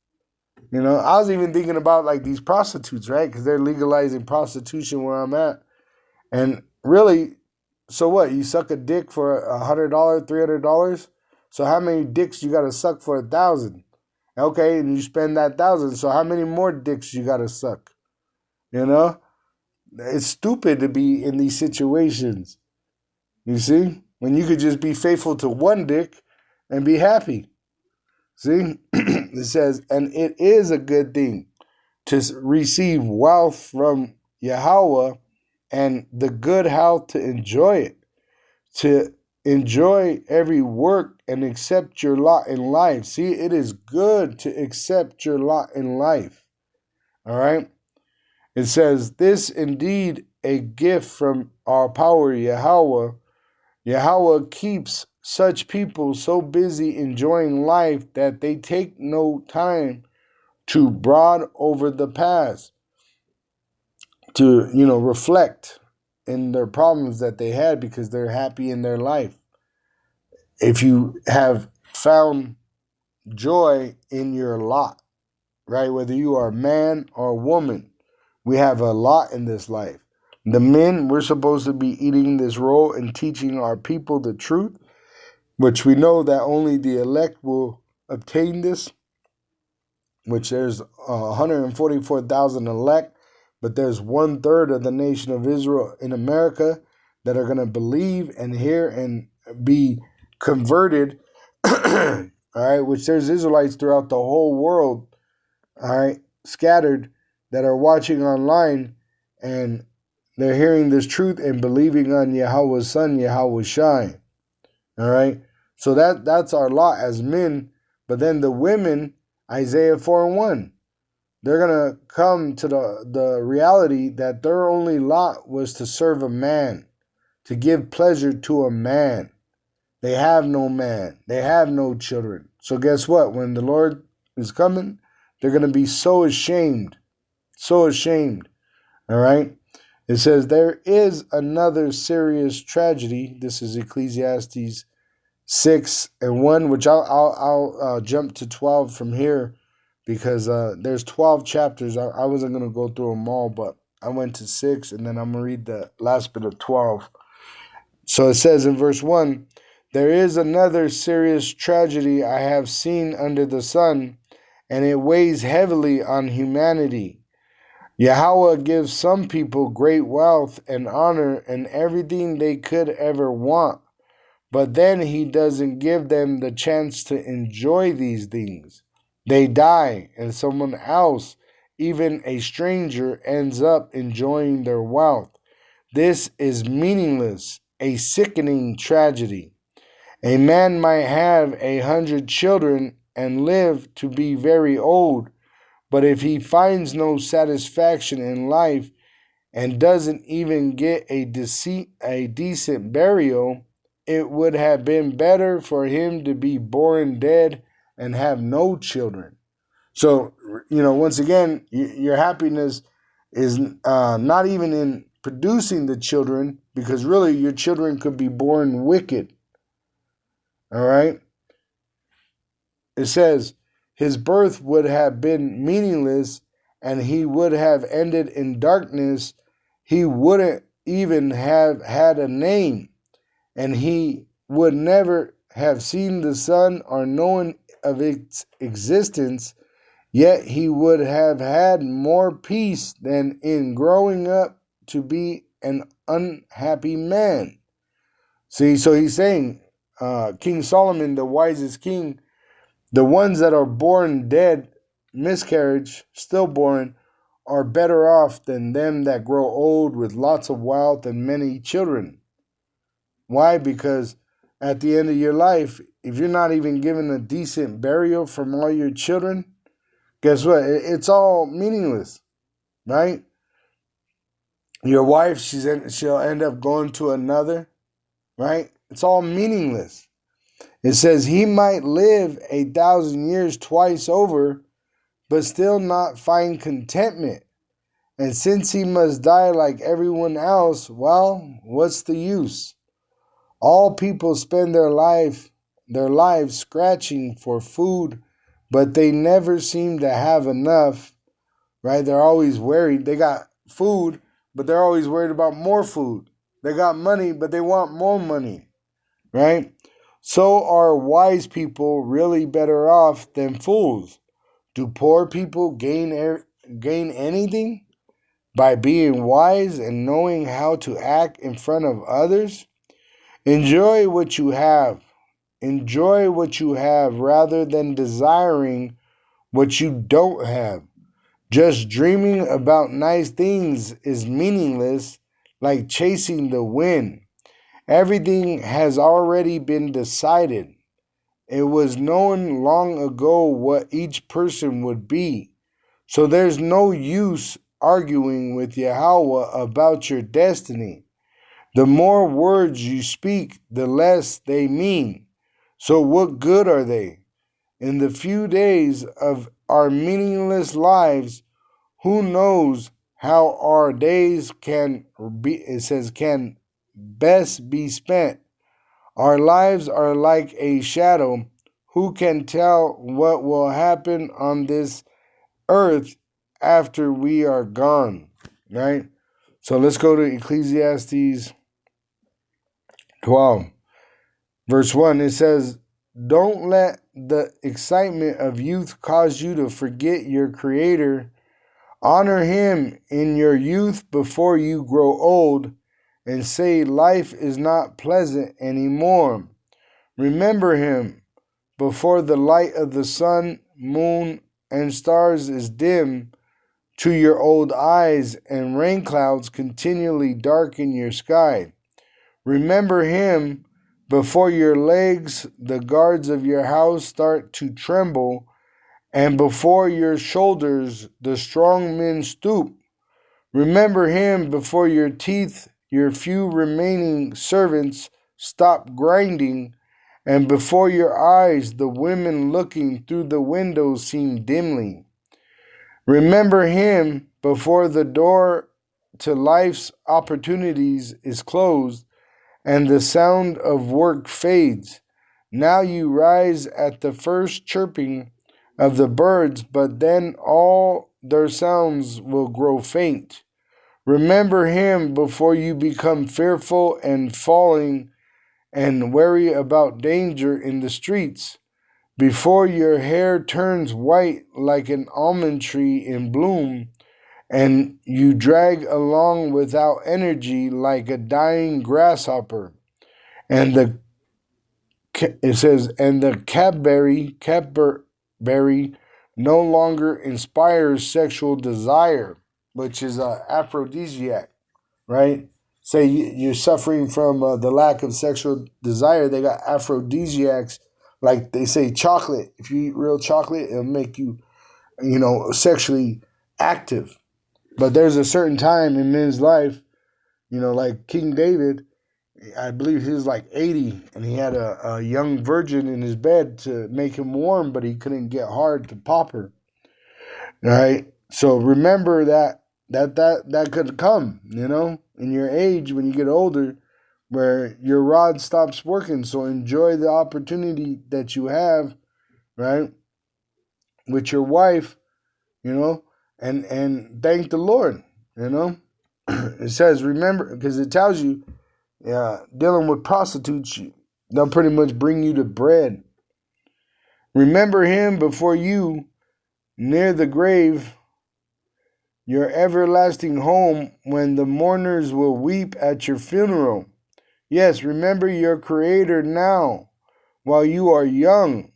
You know, I was even thinking about like these prostitutes, right? Because they're legalizing prostitution where I'm at. And really, so what? You suck a dick for $100, $300? So how many dicks you got to suck for 1,000? Okay, and you spend that 1,000. So how many more dicks you got to suck? You know? It's stupid to be in these situations. You see? When you could just be faithful to one dick and be happy. See? It says, and it is a good thing to receive wealth from Yahweh and the good health to enjoy it. To enjoy every work and accept your lot in life. See, it is good to accept your lot in life. All right? It says, this indeed a gift from our power, Yahweh. Yahweh keeps such people so busy enjoying life that they take no time to brood over the past, to, reflect in their problems that they had because they're happy in their life. If you have found joy in your lot, right? Whether you are a man or a woman, we have a lot in this life. The men, we're supposed to be eating this role and teaching our people the truth, which we know that only the elect will obtain this, which there's 144,000 elect, but there's 1/3 of the nation of Israel in America that are going to believe and hear and be converted, all right, which there's Israelites throughout the whole world, all right, scattered, that are watching online, and they're hearing this truth and believing on Yahweh's Son, Yahweh Shai. All right, so that's our lot as men. But then the women, Isaiah 4:1, they're gonna come to the reality that their only lot was to serve a man, to give pleasure to a man. They have no man. They have no children. So guess what? When the Lord is coming, they're going to be so ashamed. So ashamed. All right? It says, there is another serious tragedy. This is Ecclesiastes 6:1, which I'll jump to 12 from here, because there's 12 chapters. I wasn't going to go through them all, but I went to 6, and then I'm going to read the last bit of 12. So it says in verse 1, there is another serious tragedy I have seen under the sun, and it weighs heavily on humanity. Yahweh gives some people great wealth and honor and everything they could ever want, but then he doesn't give them the chance to enjoy these things. They die, and someone else, even a stranger, ends up enjoying their wealth. This is meaningless, a sickening tragedy. A man might have 100 children and live to be very old, but if he finds no satisfaction in life and doesn't even get a decent burial, it would have been better for him to be born dead and have no children. So, once again, your happiness is not even in producing the children, because really your children could be born wicked. All right. It says his birth would have been meaningless, and he would have ended in darkness. He wouldn't even have had a name, and he would never have seen the sun or known of its existence. Yet he would have had more peace than in growing up to be an unhappy man. See, so he's saying, King Solomon, the wisest king, the ones that are born dead, miscarriage, stillborn, are better off than them that grow old with lots of wealth and many children. Why? Because at the end of your life, if you're not even given a decent burial from all your children, guess what? It's all meaningless, right? Your wife, she'll end up going to another, right? It's all meaningless. It says he might live 1,000 years twice over, but still not find contentment. And since he must die like everyone else, well, what's the use? All people spend their lives scratching for food, but they never seem to have enough, right? They're always worried. They got food, but they're always worried about more food. They got money, but they want more money, right? So are wise people really better off than fools? Do poor people gain anything by being wise and knowing how to act in front of others? Enjoy what you have. Enjoy what you have rather than desiring what you don't have. Just dreaming about nice things is meaningless, like chasing the wind. Everything has already been decided. It was known long ago what each person would be. So there's no use arguing with Yahweh about your destiny. The more words you speak, the less they mean. So what good are they? In the few days of our meaningless lives, who knows how our days can best be spent? Our lives are like a shadow. Who can tell what will happen on this earth after we are gone? Right? So let's go to Ecclesiastes 12. Verse 1, it says, don't let the excitement of youth cause you to forget your Creator. Honor Him in your youth before you grow old, and say life is not pleasant anymore. Remember him before the light of the sun, moon, and stars is dim to your old eyes, and rain clouds continually darken your sky. Remember him before your legs, the guards of your house, start to tremble, and before your shoulders, the strong men stoop. Remember him before your teeth, your few remaining servants, stop grinding, and before your eyes, the women looking through the windows seem dimly. Remember him before the door to life's opportunities is closed and the sound of work fades. Now you rise at the first chirping of the birds, but then all their sounds will grow faint. Remember him before you become fearful and falling and worry about danger in the streets. Before your hair turns white like an almond tree in bloom, and you drag along without energy like a dying grasshopper. And it says, and the capberry no longer inspires sexual desire, which is an aphrodisiac, right? Say you're suffering from the lack of sexual desire, they got aphrodisiacs. Like they say, chocolate. If you eat real chocolate, it'll make you, sexually active. But there's a certain time in men's life, like King David, I believe he was like 80, and he had a young virgin in his bed to make him warm, but he couldn't get hard to pop her. All right? So remember that could come, in your age when you get older, where your rod stops working. So enjoy the opportunity that you have, right, with your wife, and thank the Lord, It says, remember, because it tells you, dealing with prostitutes, they'll pretty much bring you to bread. Remember him before you, near the grave, your everlasting home, when the mourners will weep at your funeral. Yes, remember your Creator now, while you are young,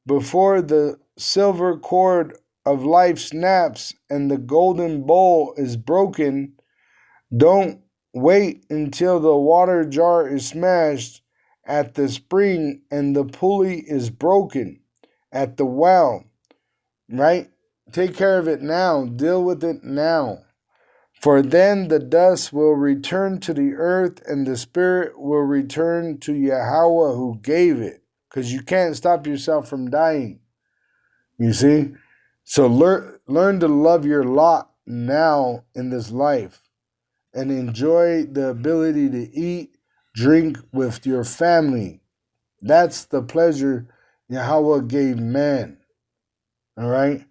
before the silver cord of life snaps and the golden bowl is broken. Don't wait until the water jar is smashed at the spring and the pulley is broken at the well, right? Take care of it now. Deal with it now. For then the dust will return to the earth and the spirit will return to Yahweh who gave it. Because you can't stop yourself from dying. You see? So learn to love your lot now in this life and enjoy the ability to eat, drink with your family. That's the pleasure Yahweh gave man. All right?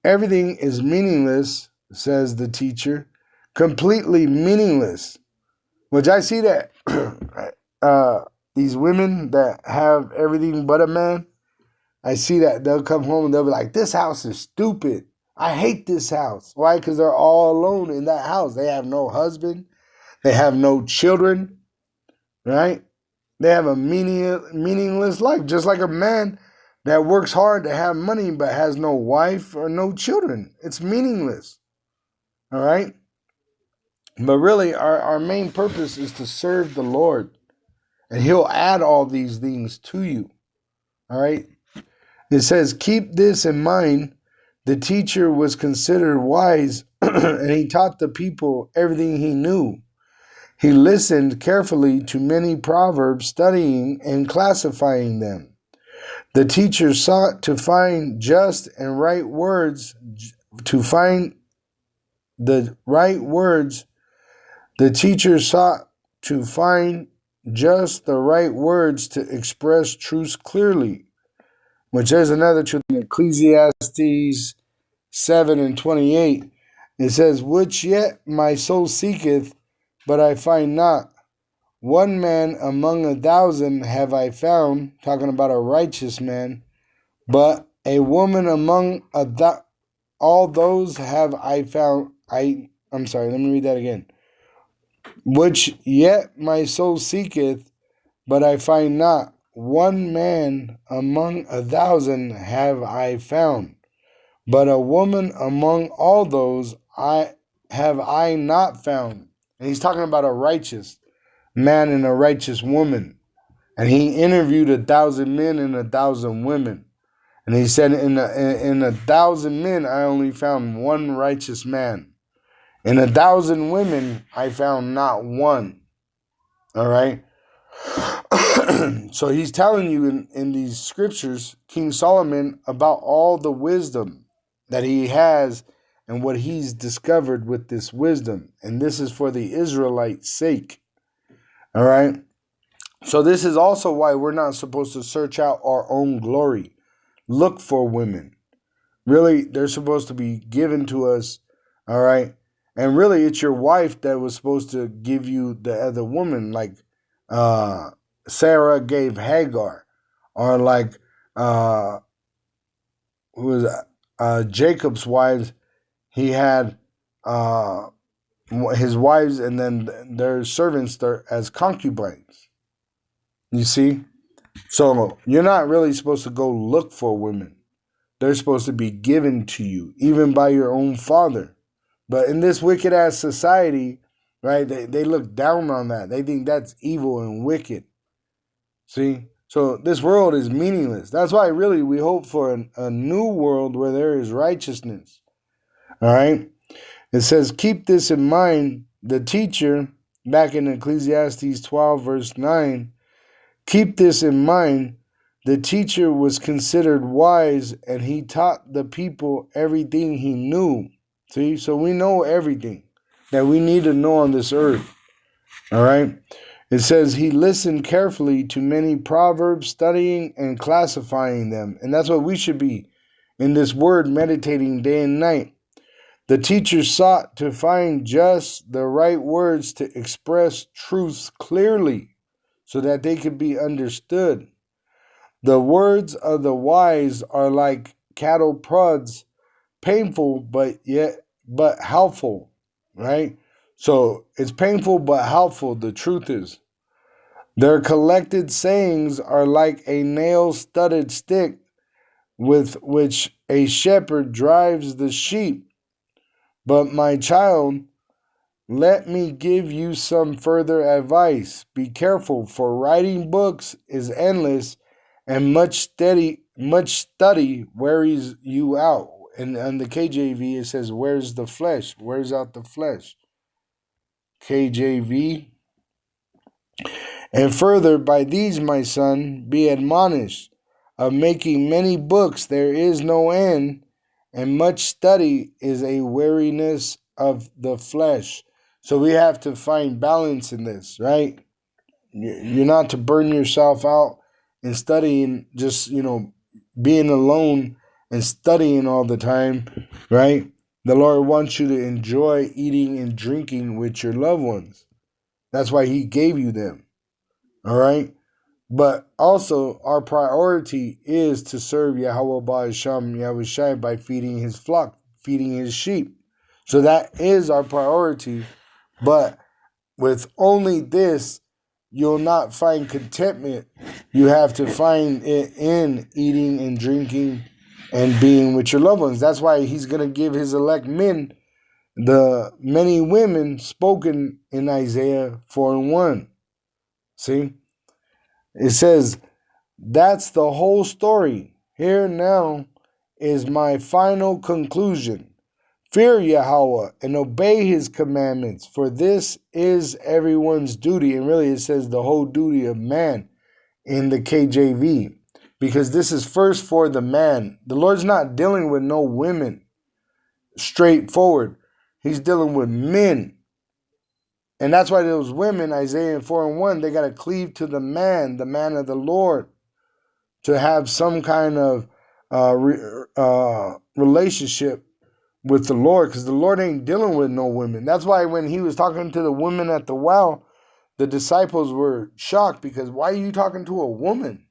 Everything is meaningless, says the teacher. Completely meaningless. Which I see that these women that have everything but a man, I see that they'll come home and they'll be like, this house is stupid. I hate this house. Why? Because they're all alone in that house. They have no husband. They have no children. Right? They have a meaningless life. Just like a man that works hard to have money but has no wife or no children. It's meaningless. All right? But really, our main purpose is to serve the Lord. And he'll add all these things to you. All right? It says, keep this in mind. The teacher was considered wise, and he taught the people everything he knew. He listened carefully to many proverbs, studying and classifying them. The teacher sought to find just and right words. To find the right words, the teacher sought to find just the right words to express truths clearly. Which there's another truth in Ecclesiastes 7:28. It says, which yet my soul seeketh, but I find not. One man among 1,000 have I found, talking about a righteous man, but a woman among all those have I found. Let me read that again. Which yet my soul seeketh, but I find not. One man among 1,000 have I found, but a woman among all those I not found. And he's talking about a righteous man and a righteous woman. And he interviewed 1,000 men and 1,000 women. And he said, in 1,000 men, I only found one righteous man. In 1,000 women, I found not one. All right. So he's telling you in these scriptures, King Solomon, about all the wisdom that he has and what he's discovered with this wisdom. And this is for the Israelites' sake. All right. So this is also why we're not supposed to search out our own glory. Look for women. Really, they're supposed to be given to us. All right. And really, it's your wife that was supposed to give you the other woman, like Sarah gave Hagar, or like who was Jacob's wives. He had his wives and then their servants as concubines. You see? So you're not really supposed to go look for women. They're supposed to be given to you, even by your own father. But in this wicked ass society, right, they look down on that. They think that's evil and wicked. See? So this world is meaningless. That's why really we hope for a new world where there is righteousness. All right? It says, keep this in mind. The teacher, back in Ecclesiastes 12, verse 9, keep this in mind. The teacher was considered wise, and he taught the people everything he knew. See, so we know everything that we need to know on this earth. All right. It says he listened carefully to many proverbs, studying and classifying them. And that's what we should be in this word, meditating day and night. The teacher sought to find just the right words to express truths clearly so that they could be understood. The words of the wise are like cattle prods, painful but helpful, right? So it's painful but helpful, the truth is. Their collected sayings are like a nail-studded stick with which a shepherd drives the sheep. But my child, let me give you some further advice. Be careful, for writing books is endless, and much study wearies you out. And on the KJV, it says, "Where's the flesh? Wears out the flesh." KJV. And further, by these, my son, be admonished. Of making many books there is no end, and much study is a weariness of the flesh. So we have to find balance in this, right? You're not to burn yourself out in studying, just, being alone and studying all the time, right? The Lord wants you to enjoy eating and drinking with your loved ones. That's why he gave you them, all right? But also, our priority is to serve Yahweh Ba'asham Yahushai by feeding his flock, feeding his sheep. So that is our priority. But with only this, you'll not find contentment. You have to find it in eating and drinking and being with your loved ones. That's why he's going to give his elect men the many women spoken in Isaiah 4:1. See? It says, that's the whole story. Here now is my final conclusion. Fear Yahweh and obey his commandments, for this is everyone's duty. And really it says the whole duty of man in the KJV, because this is first for the man. The Lord's not dealing with no women straightforward. He's dealing with men. And that's why those women, Isaiah 4:1, they got to cleave to the man of the Lord, to have some kind of relationship with the Lord, because the Lord ain't dealing with no women. That's why when he was talking to the women at the well, the disciples were shocked, because why are you talking to a woman?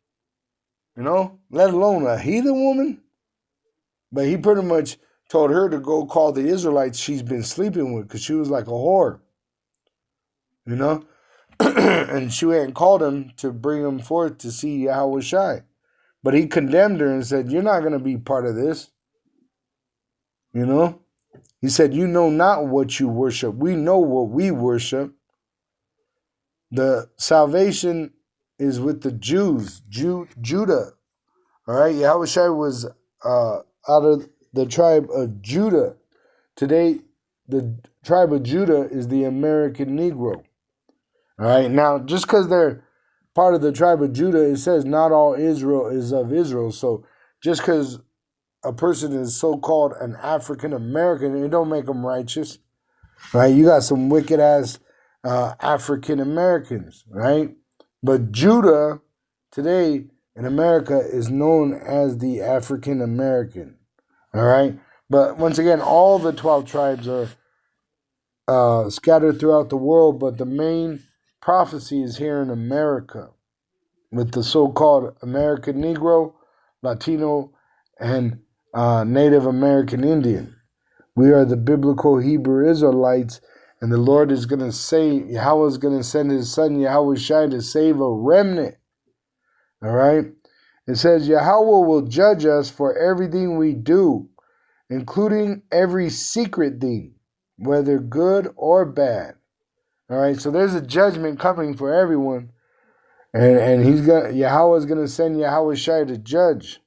Let alone a heathen woman? But he pretty much told her to go call the Israelites she's been sleeping with, because she was like a whore. and she hadn't called him to bring him forth to see Yahweh Shai. But he condemned her and said, you're not going to be part of this. You know? He said, you know not what you worship. We know what we worship. The salvation is with the Jews, Judah. All right? Yahweh Shai was out of the tribe of Judah. Today, the tribe of Judah is the American Negro. All right? Now, just because they're part of the tribe of Judah, it says not all Israel is of Israel. So just because a person is so-called an African American, it don't make them righteous, right? You got some wicked ass African Americans, right? But Judah today in America is known as the African American, all right? But once again, all the 12 tribes are scattered throughout the world, but the main prophecy is here in America with the so-called American Negro, Latino, and Native American Indian. We are the biblical Hebrew Israelites, and the Lord is going to say, Yahweh is going to send his son, Yahweh Shai, to save a remnant. All right? It says, Yahweh will judge us for everything we do, including every secret thing, whether good or bad. All right? So there's a judgment coming for everyone, and Yahweh is going to send Yahweh Shai to judge.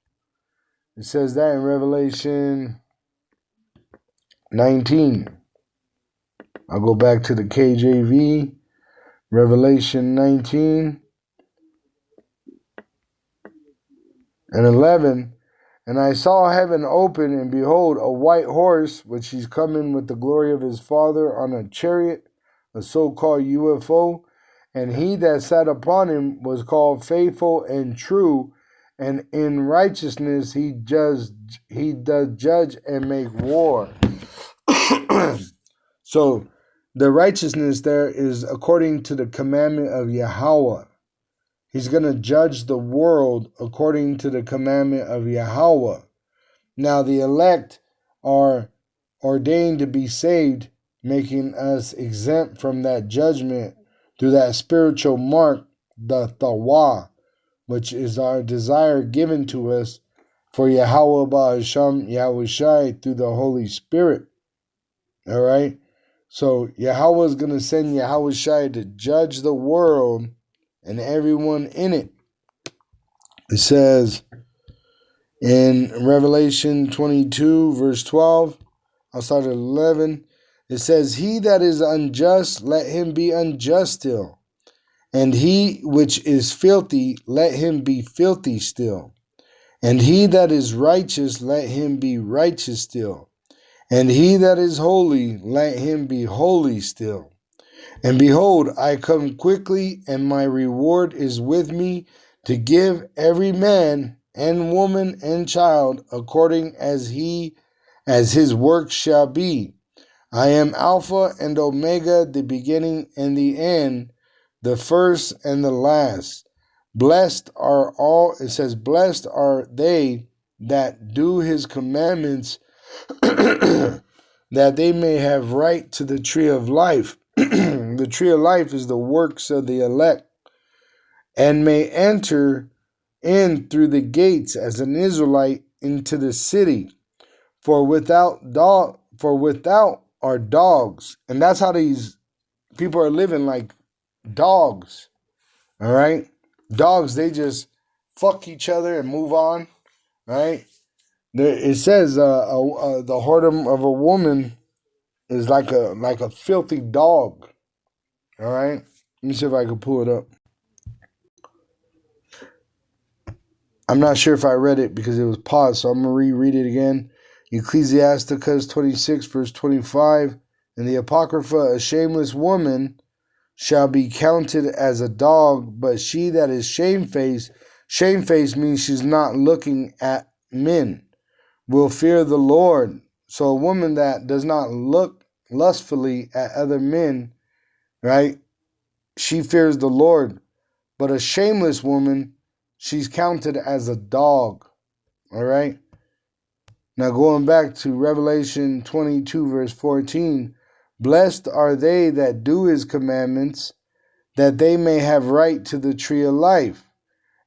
It says that in Revelation 19. I'll go back to the KJV. Revelation 19 and 11. And I saw heaven open, and behold, a white horse, which he's coming with the glory of his Father on a chariot, a so-called UFO. And he that sat upon him was called Faithful and True, and in righteousness he does judge and make war. So the righteousness there is according to the commandment of Yahweh. He's going to judge the world according to the commandment of Yahweh. Now the elect are ordained to be saved, making us exempt from that judgment through that spiritual mark, the Tawah, which is our desire given to us for Yahweh Ba'asham Yahweh Shai through the Holy Spirit. All right? So Yahweh is going to send Yahweh Shai to judge the world and everyone in it. It says in Revelation 22, verse 12, I'll start at 11. It says, he that is unjust, let him be unjust still. And he which is filthy, let him be filthy still. And he that is righteous, let him be righteous still. And he that is holy, let him be holy still. And behold, I come quickly, and my reward is with me, to give every man and woman and child according as his work shall be. I am Alpha and Omega, the beginning and the end, the first and the last. Blessed are they that do his commandments, that they may have right to the tree of life. The tree of life is the works of the elect, and may enter in through the gates as an Israelite into the city. For without are dogs. And that's how these people are living, like dogs. All right? Dogs, they just fuck each other and move on. Right? It says the whoredom of a woman is like a filthy dog. All right? Let me see if I can pull it up. I'm not sure if I read it because it was paused, so I'm going to reread it again. Ecclesiasticus 26, verse 25. In the Apocrypha, a shameless woman shall be counted as a dog, but she that is shamefaced means she's not looking at men, will fear the Lord. So a woman that does not look lustfully at other men, right, she fears the Lord. But a shameless woman, she's counted as a dog. All right? Now going back to Revelation 22, verse 14, blessed are they that do his commandments, that they may have right to the tree of life,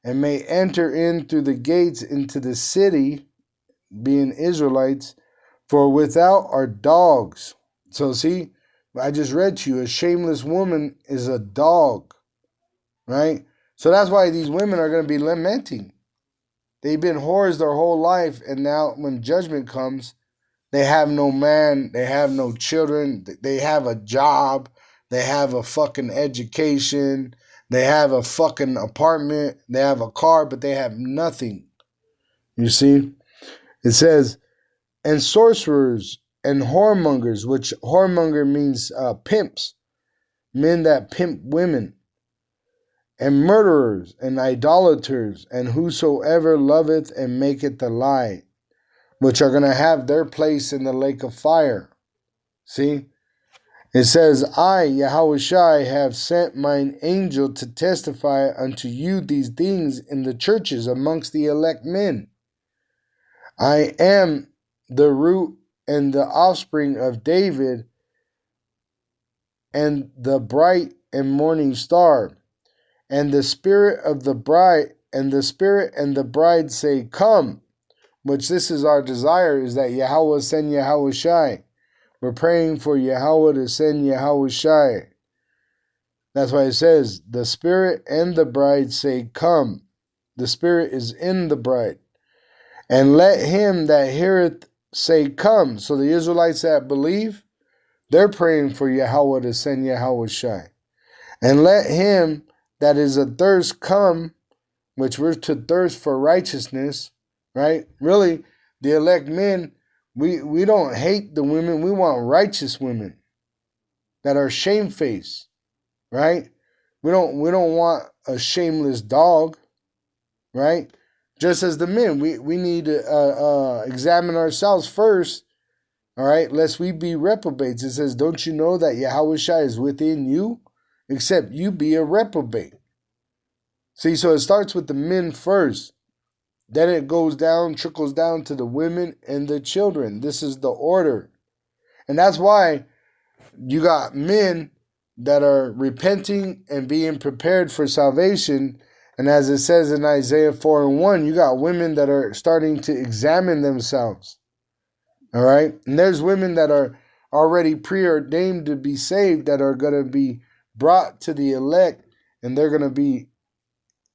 and may enter in through the gates into the city, being Israelites, for without are dogs. So see, I just read to you, a shameless woman is a dog, right? So that's why these women are going to be lamenting. They've been whores their whole life, and now when judgment comes, they have no man, they have no children, they have a job, they have a fucking education, they have a fucking apartment, they have a car, but they have nothing. You see? It says, and sorcerers and whoremongers, which whoremonger means pimps, men that pimp women, and murderers and idolaters, and whosoever loveth and maketh a lie, which are going to have their place in the lake of fire. See? It says, I, Yahushua, have sent mine angel to testify unto you these things in the churches amongst the elect men. I am the root and the offspring of David, and the bright and morning star. And the spirit of the bride, and the spirit and the bride say, come. Which this is our desire, is that Yahweh send Yahushua. We're praying for Yahweh to send Yahushua. That's why it says, the Spirit and the bride say, come. The Spirit is in the bride. And let him that heareth say, come. So the Israelites that believe, they're praying for Yahweh to send Yahushua. And let him that is athirst come, which we're to thirst for righteousness, right? Really, the elect men, we don't hate the women. We want righteous women that are shamefaced, right? We don't want a shameless dog, right? Just as the men, we need to examine ourselves first, all right, lest we be reprobates. It says, don't you know that Yahushua is within you, except you be a reprobate? See, so it starts with the men first. Then it goes down, trickles down to the women and the children. This is the order. And that's why you got men that are repenting and being prepared for salvation. And as it says in Isaiah 4:1, you got women that are starting to examine themselves. All right? And there's women that are already preordained to be saved that are going to be brought to the elect, and they're going to be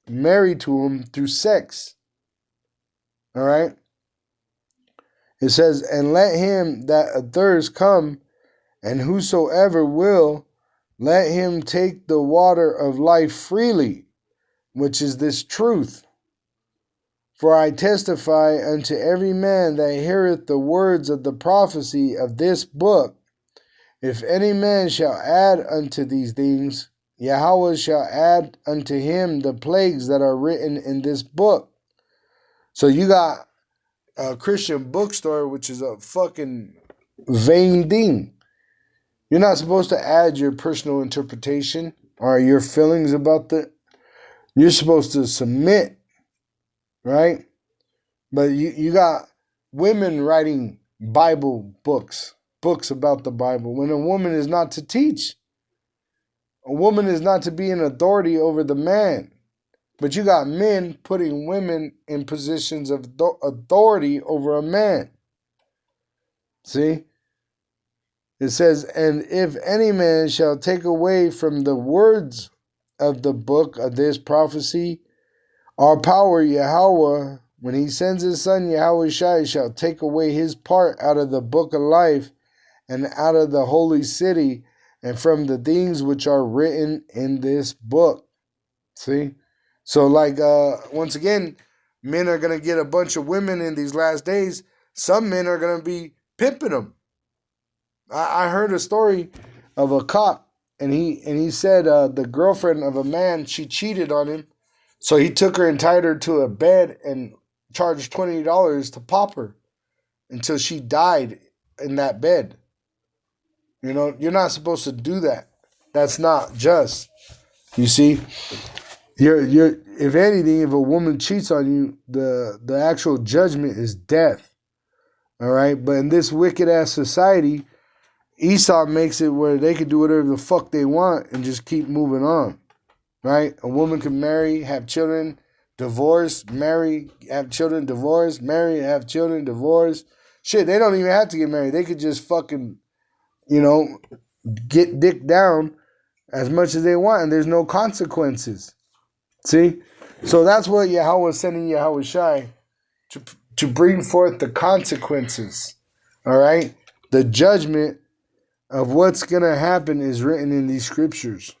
married to them through sex. All right? It says, and let him that athirst come, and whosoever will, let him take the water of life freely, which is this truth. For I testify unto every man that heareth the words of the prophecy of this book, if any man shall add unto these things, Yahweh shall add unto him the plagues that are written in this book. So you got a Christian bookstore, which is a fucking vain thing. You're not supposed to add your personal interpretation or your feelings about the. You're supposed to submit, right? But you got women writing Bible books about the Bible, when a woman is not to teach. A woman is not to be an authority over the man. But you got men putting women in positions of authority over a man. See? It says, and if any man shall take away from the words of the book of this prophecy, our power, Yahweh, when he sends his son, Yahushua, shall take away his part out of the book of life and out of the holy city and from the things which are written in this book. See? So like, once again, men are going to get a bunch of women in these last days. Some men are going to be pimping them. I heard a story of a cop, and he said the girlfriend of a man, she cheated on him. So he took her and tied her to a bed and charged $20 to pop her until she died in that bed. You know, you're not supposed to do that. That's not just. You see? You're if anything, if a woman cheats on you, the actual judgment is death. All right? But in this wicked ass society, Esau makes it where they can do whatever the fuck they want and just keep moving on. right? A woman can marry, have children, divorce, marry, have children, divorce, marry, have children, divorce. Shit, they don't even have to get married. They could just fucking, get dick down as much as they want, and there's no consequences. See? So that's what Yahweh is sending Yahweh Shai to bring forth the consequences. All right? The judgment of what's going to happen is written in these scriptures.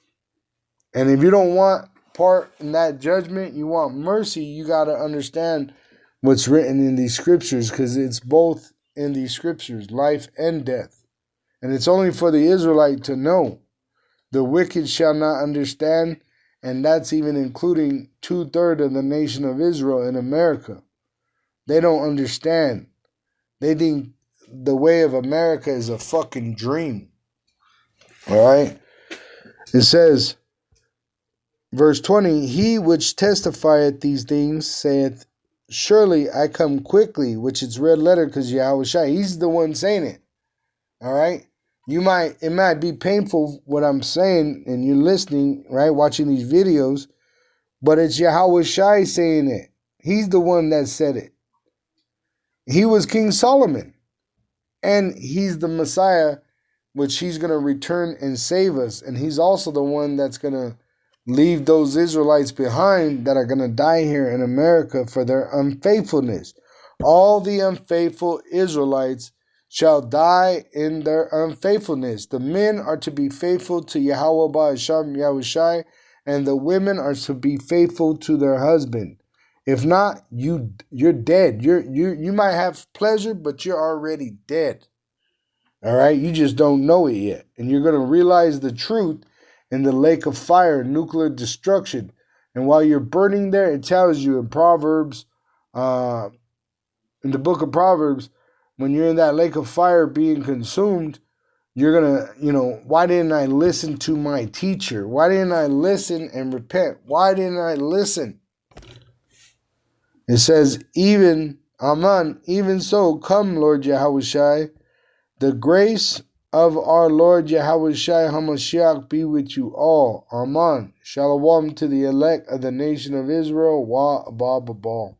And if you don't want part in that judgment, you want mercy, you got to understand what's written in these scriptures, because it's both in these scriptures, life and death. And it's only for the Israelite to know. The wicked shall not understand, and that's even including 2/3 of the nation of Israel in America. They don't understand. They think the way of America is a fucking dream. All right? It says, verse 20, he which testifieth these things saith, surely I come quickly, which is red letter because Yahweh Shai. He's the one saying it. All right? It might be painful what I'm saying, and you're listening, right, watching these videos, but it's Yahweh Shai saying it. He's the one that said it. He was King Solomon, and he's the Messiah, which he's going to return and save us, and he's also the one that's going to leave those Israelites behind that are going to die here in America for their unfaithfulness. All the unfaithful Israelites shall die in their unfaithfulness. The men are to be faithful to Yahweh Ba'asham Yahweh Shai, and the women are to be faithful to their husband. If not, you're dead. You might have pleasure, but you're already dead. All right? You just don't know it yet. And you're going to realize the truth in the lake of fire, nuclear destruction. And while you're burning there, it tells you in Proverbs, in the book of Proverbs, when you're in that lake of fire being consumed, you're going to, why didn't I listen to my teacher? Why didn't I listen and repent? Why didn't I listen? It says, even so, come, Lord Yahweh Shai. The grace of our Lord Yahweh Shai HaMashiach be with you all. Amen. Shalom to the elect of the nation of Israel. Wa Abba Babal.